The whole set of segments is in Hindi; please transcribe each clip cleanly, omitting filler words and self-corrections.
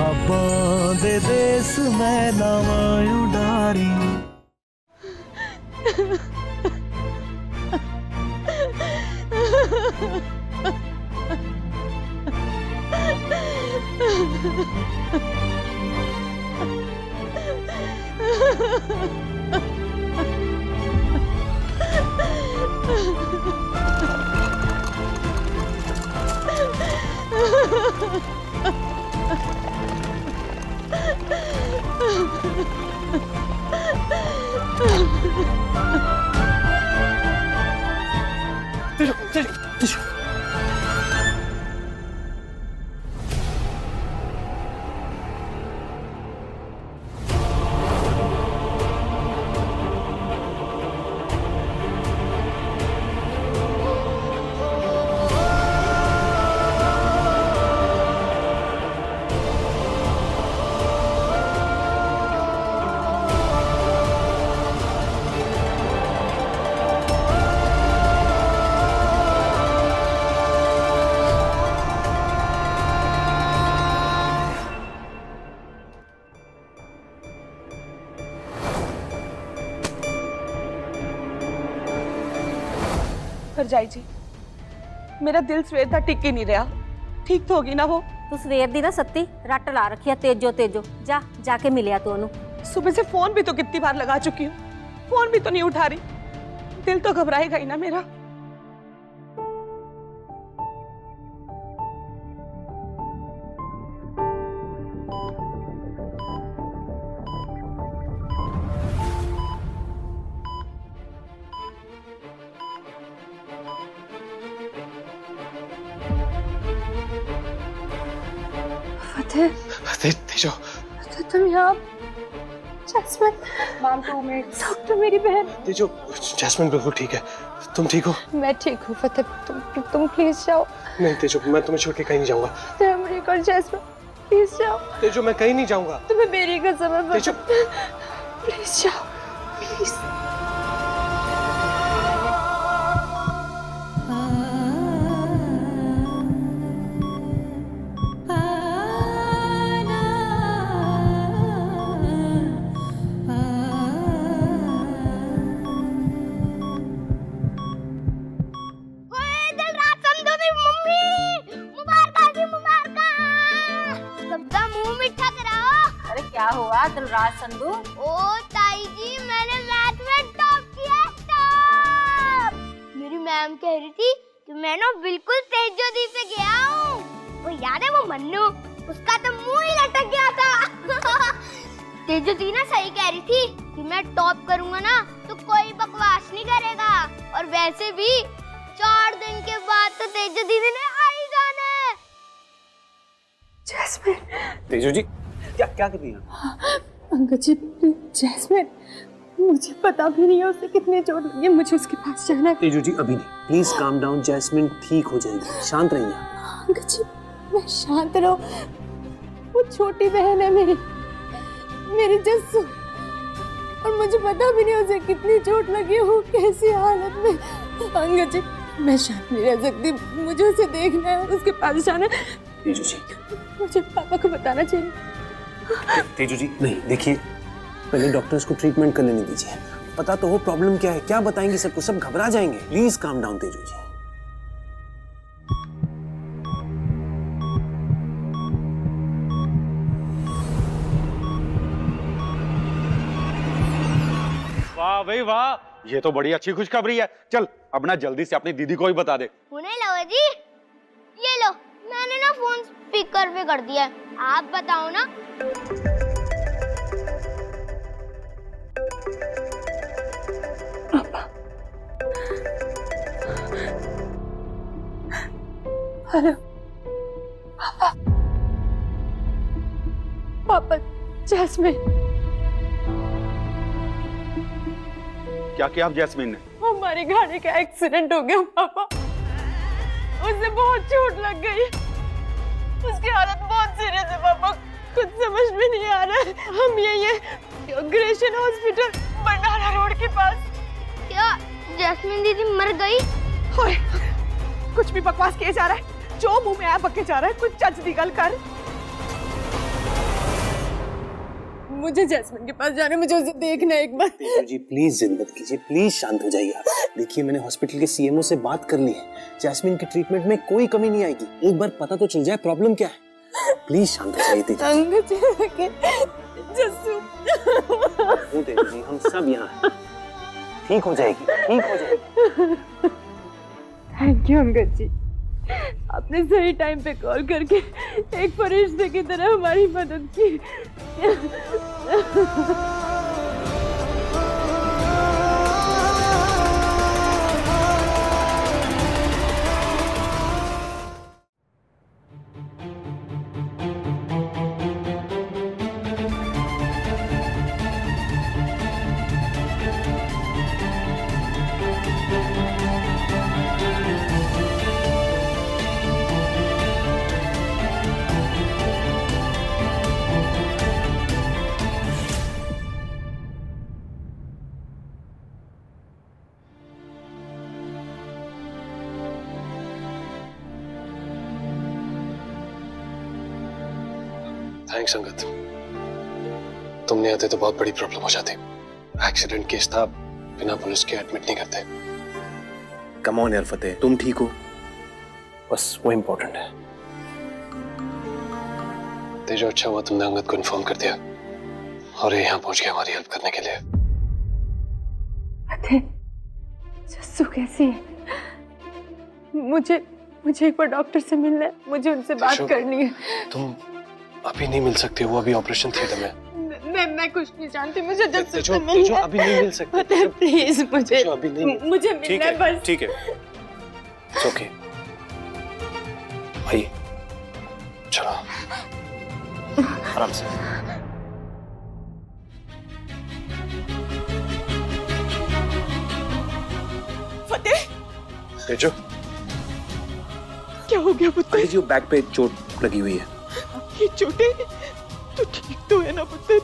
खाबां दे देस मैं लावां उडारी। भरजाई जी, मेरा दिल सवेर दा टिक ही नहीं रहा। ठीक तो होगी ना वो? तू सवेर दी ना सत्ती रट ला रखी है, तेजो तेजो जाके मिलिया तू ओनू। सुबह से फोन भी तो कितनी बार लगा चुकी हूँ, फोन भी तो नहीं उठा रही। दिल तो घबराएगा ही ना मेरा। तेजो, तुम यहाँ? Jasmine, ma'am 2 minute. डॉक्टर, मेरी बहन। तेजो, जैस्मिन बिल्कुल ठीक है। तुम ठीक हो? मैं ठीक हूँ फतेह, तुम प्लीज जाओ। नहीं तेजो, मैं तुम्हें छोड़ के कहीं नहीं जाऊंगा। जैस्मिन प्लीज जाओ। तेजो, मैं कहीं नहीं जाऊंगा। तुम्हें मेरी कसम है तेजो, प्लीज जाओ, प्लीज। दिलराज संधू। ओ ताई जी, मैंने मैथ में टॉप किया, टॉप। मेरी मैम कह रही थी कि मैं ना बिल्कुल तेजो दी पे गया हूँ। वो याद है वो मन्नू, उसका तो मुंह ही लटक गया था। तेजो दी ना सही कह रही थी कि मैं टॉप करूंगा ना तो कोई बकवास नहीं करेगा। और वैसे भी 4 दिन के बाद तो तेजो दीदी ने आ ही जाना है। जैस्मिन। तेजो जी, क्या कर रही हैं? अंकल जी, जैस्मिन, मुझे पता भी नहीं है उसे कितने चोट लगी, मुझे उसके पास जाना है। तेजो जी, अभी नहीं, प्लीज काम डाउन। जैस्मिन ठीक हो जाएगी, शांत रहिए। अंकल जी, मैं शांत रहूं? वो छोटी बहन है मेरी जस्सू, और मुझे पता भी नहीं उसे कितनी चोट लगी हो, कैसी हालत में। अंकल जी, मैं शांत नहीं रह सकती, मुझे उसे देखना है, उसके पास जाना है। तेजो जी, मुझे पापा को बताना चाहिए। तेजो जी, नहीं, देखिए, पहले डॉक्टर्स को ट्रीटमेंट कर लेने दीजिए। पता तो हो प्रॉब्लम क्या है, क्या बताएंगे सबको, सब घबरा जाएंगे। प्लीज काम डाउन तेजो जी। वाह भाई वाह, ये तो बड़ी अच्छी खुशखबरी है। चल अब ना जल्दी से अपनी दीदी को ही बता दे। उन्हें लो जी, ये लो, मैंने ना फोन स्पीकर पे कर दिया है, आप बताओ ना। हेलो पापा। पापा, जैस्मिन। क्या किया आप जैस्मिन ने? हमारी गाड़ी का एक्सीडेंट हो गया पापा, उसे बहुत चोट लग गई, उसकी हालत बहुत सीरियस है पापा, कुछ समझ में नहीं आ रहा है। हम ये ग्रेशन हॉस्पिटल बंडारा रोड के पास। क्या जैस्मिन दीदी मर गई? ओए, कुछ भी बकवास किए जा रहा है, जो मुंह में आया बके जा रहा है, कुछ चज दी गल कर। मुझे जैस्मिन के पास जाना है, मुझे उसे देखना है एक बार। तेजू जी प्लीज जिद मत कीजिए, प्लीज शांत हो जाइए आप। देखिए मैंने हॉस्पिटल के सीएमओ से बात कर ली है, जैस्मिन की ट्रीटमेंट में कोई कमी नहीं आएगी। एक बार पता तो चल जाए प्रॉब्लम क्या है। प्लीज शांत हो जाइए तेजू। अंगद जस्सू। तेजू जी हम सब यहाँ हैं, ठीक हो जाएगी, ठीक हो जाएगी। थैंक यू अंगद जी, आपने सही टाइम पे कॉल करके एक फरिश्ते की तरह हमारी मदद की। थैंक्स अंगद, तुम नहीं आते तो बहुत बड़ी प्रॉब्लम हो जाती। एक्सीडेंट केस था, बिना पुलिस के एडमिट नहीं करते। कम ऑन यार फतेह, तुम ठीक हो, बस वो इम्पोर्टेंट है। तेजो अच्छा हुआ तुमने अंगद को इन्फॉर्म कर दिया और ये यहाँ पहुंच गया हमारी हेल्प करने के लिए। फतेह, जस्सू कैसी है? मुझे एक बार डॉक्टर से मिलना है, मुझे उनसे बात करनी है। तुम अभी नहीं मिल सकती, वो अभी ऑपरेशन थिएटर में। मैं कुछ नहीं जानती, मुझे जस्सू से तेजो मिलना है। अभी नहीं मिल सकती। फतेह प्लीज, मुझे अभी नहीं। मुझे मिलना है बस। ठीक है, इट्स ओके। आइए चलो आराम से। फतेह, तेजो क्या हो गया पुत्र? जी बैक पे चोट लगी हुई है। ये चोटें, तो ठीक तो है ना पुत्र?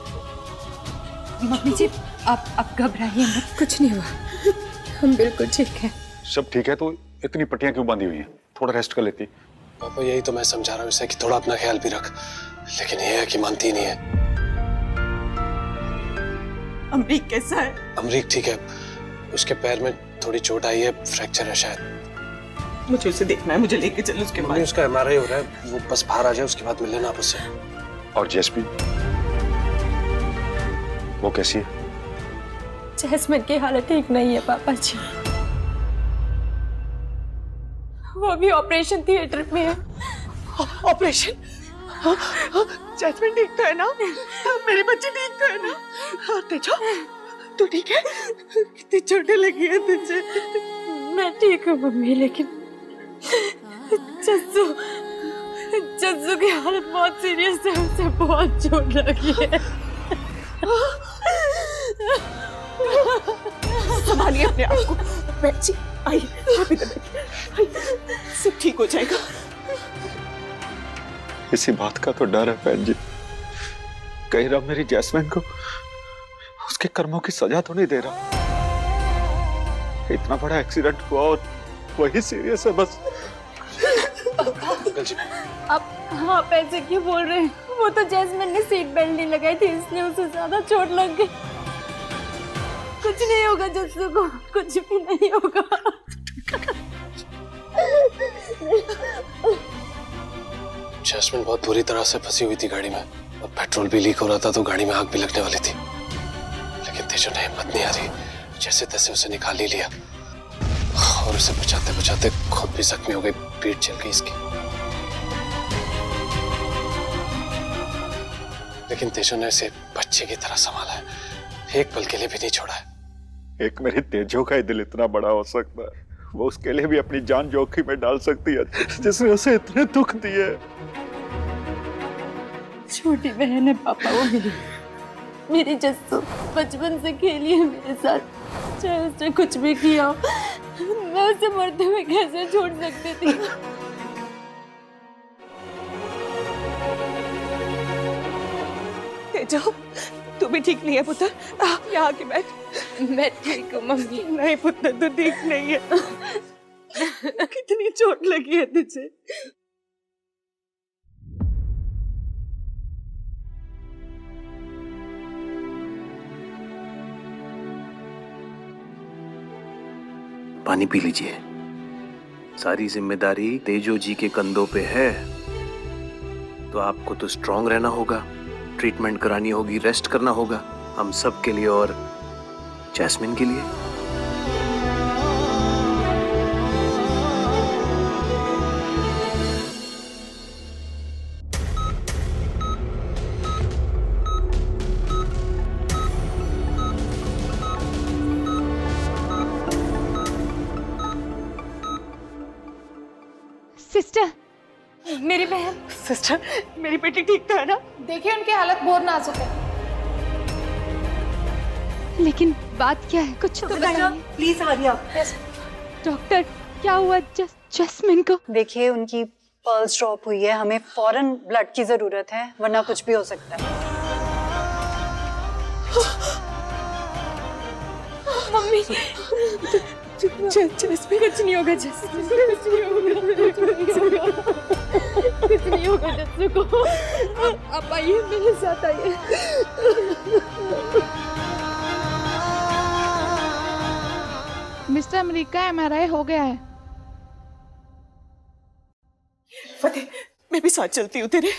मम्मी जी आप घबराइए मत, कुछ नहीं हुआ, हम बिल्कुल ठीक है। सब ठीक है तो इतनी पट्टियां क्यों बांधी हुई हैं? थोड़ा रेस्ट कर लेती। पापा यही तो मैं समझा रहा हूँ इसे कि थोड़ा अपना ख्याल भी रख, लेकिन ये है कि मानती नहीं है। अमरीक कैसा है? अमरीक ठीक है, उसके पैर में थोड़ी चोट आई है, फ्रैक्चर है शायद। मुझे उसे देखना है, मुझे लेके चलो उसके मम्मी उसका एमआरआई हो रहा है, वो बस बाहर आ जाए उसके बाद मिल लेना आप उससे। और जैस्मिन वो कैसी है? जैस्मिन की हालत ठीक नहीं है पापा जी, वो भी ऑपरेशन थिएटर में है। ऑपरेशन? जैस्मिन ठीक तो है ना? मेरे बच्चे ठीक तो है ना? तेजो तू ठीक है? कितनी चोटें लगी है तुझे? मैं ठीक हूँ मम्मी, लेकिन जस्सू की हालत बहुत सीरियस है, उसे बहुत चोट लगी है। संभालिए अपने आप को। बच्ची आइए, आप इधर बैठिए, सब ठीक हो जाएगा। इसी बात का तो डर है बहन जी, कहीं रब मेरी जैस्मिन को उसके कर्मों की सजा तो नहीं दे रहा। इतना बड़ा एक्सीडेंट हुआ और वही सीरियस है बस। अंकल जी आप ऐसे क्यों बोल रहे हैं? वो तो जैस्मिन ने सीट बेल्ट नहीं लगाई थी, इसलिए उसे ज्यादा चोट लग गई। कुछ नहीं होगा जस्सू को, कुछ भी नहीं होगा। जैस्मिन बहुत बुरी तरह से फंसी हुई थी गाड़ी में, और पेट्रोल भी लीक हो रहा था तो गाड़ी में आग भी लगने वाली थी, लेकिन तेजो ने हिम्मत नहीं आ रही, जैसे तैसे उसे निकाल ही लिया और उसे बचाते बचाते खुद भी जख्मी हो गई, पीठ चल गई इसकी। लेकिन तेजो ने उसे बच्चे की तरह संभाला है, एक पल के लिए भी नहीं छोड़ा है। एक मेरी तेजो का ही दिल इतना बड़ा हो सकता है, वो उसके लिए भी अपनी जान जोखिम में डाल सकती है जिसने उसे इतने दुख दिए। छोटी बहन है पापा वो मेरी जस्सू बचपन से खेली है मेरे साथ, चाहे उसने कुछ भी किया हो, मैं उसे मरते हुए कैसे छोड़ सकती थी। तेजो तू भी ठीक नहीं है पुत्र, यहाँ आके बैठ। मैं ठीक हूँ मम्मी। नहीं पुत्र तू ठीक नहीं है। कितनी चोट लगी है तुझे? पानी पी लीजिए। सारी जिम्मेदारी तेजो जी के कंधों पे है, तो आपको तो स्ट्रांग रहना होगा, ट्रीटमेंट करानी होगी, रेस्ट करना होगा, हम सब के लिए और जैस्मिन के लिए। सिस्टर, मेरी बहन। सिस्टर, मेरी बेटी ठीक तो है ना? देखिए उनकी हालत बहुत नाजुक है। लेकिन बात क्या है, कुछ तो बताइए प्लीज आर्या। डॉक्टर, क्या हुआ जैस्मिन को? देखिए उनकी पल्स ड्रॉप हुई है, हमें फौरन ब्लड की जरूरत है, वरना कुछ भी हो सकता है। मम्मी, जैस्मिन कुछ नहीं होगा, जैस्मिन कुछ नहीं होगा, कुछ नहीं होगा जैस्मिन को। आप आइए, मेरे साथ आइए। मिस्टर अमेरिका, MRI हो गया है। फतेह, मैं भी साथ चलती हूँ तेरे।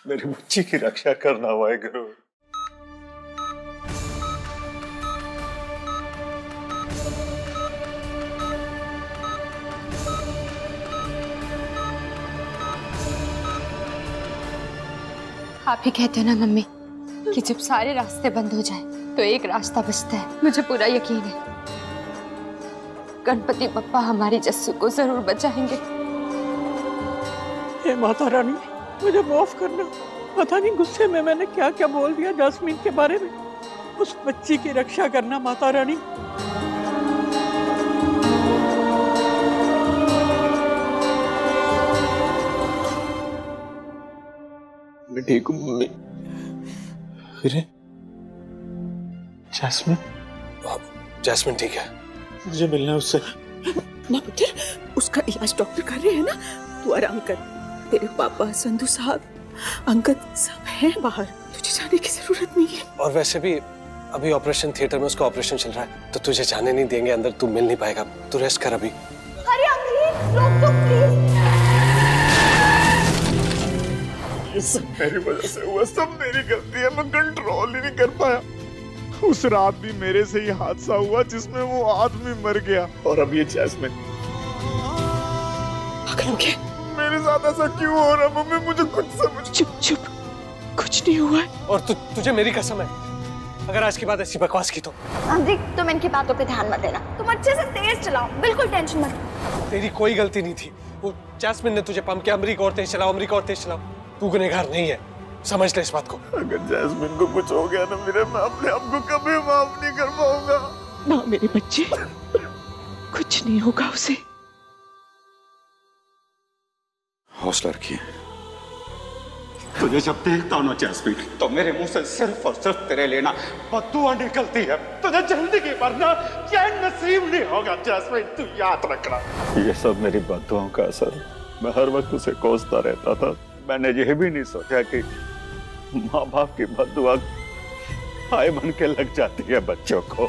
मेरी बच्ची की रक्षा करना वाहेगुरु। आप ही कहते हैं ना मम्मी कि जब सारे रास्ते बंद हो जाए तो एक रास्ता बचता है। मुझे पूरा यकीन है गणपति बप्पा हमारी जस्सू को जरूर बचाएंगे। हे माता रानी, मुझे माफ करना। पता नहीं गुस्से में मैंने क्या क्या बोल दिया जैस्मिन के बारे में। उस बच्ची की रक्षा करना माता रानी। मैं ठीक हूँ मम्मी। वीरे, जैस्मिन? जैस्मिन ठीक है। मुझे मिलना है उससे। ना पुत्र, उसका इलाज डॉक्टर कर रहे हैं ना, तू आराम कर। तेरे पापा, संधू साहब, अंकल सब हैं बाहर, तुझे जाने की जरूरत नहीं है। और वैसे भी अभी ऑपरेशन थिएटर में उसका ऑपरेशन चल रहा है, तो तुझे जाने नहीं देंगे अंदर, तू मिल नहीं पाएगा। तू रेस्ट कर अभी। अरे अंकल, रोक दो प्लीज। ये सब मेरी वजह से हुआ, सब मेरी गलती है। मैं कंट्रोल ही नहीं कर पाया। उस रात भी मेरे से ही हादसा हुआ जिसमें वो आदमी मर गया, और अब ये जैस्मिन। पागल हो गया? मेरे साथ ऐसा क्यों हो रहा मम्मी? मुझे कुछ समझ। चुप चुप, कुछ नहीं हुआ है। और तुझे मेरी कसम है, अगर आज के बाद ऐसी बकवास की तो। अमरीक, तुम इनकी बातों पे ध्यान मत देना। तुम अच्छे से तेज चलाओ, बिल्कुल टेंशन मत। तेरी कोई गलती नहीं थी। वो जैस्मिन ने तुझे पंप किया, अमरीक और तेज चलाओ, अमरीक और तेज चलाओ। तू गुनहगार नहीं है, समझ ले इस बात को। अगर जैस्मिन को कुछ हो गया ना मेरे, मैं अपने आप को कभी माफ नहीं कर पाऊंगा। ना मेरे बच्चे, कुछ नहीं होगा उसे। हौसला रखिए। तुझे जब देखता हूँ ना जैस्मिन, तो मेरे मुंह से सिर्फ और सिर्फ तेरे लेना बद्दुआ निकलती है। तुझे जिंदगी भर ना चैन नसीब नहीं होगा जैस्मिन, तू याद रखना। ये सब मेरी बद्दुआओं का असर। मैं हर वक्त उसे कोसता रहता था। मैंने यह भी नहीं सोचा कि माँ बाप की बद्दुआ हाय बन के लग जाती है बच्चों को।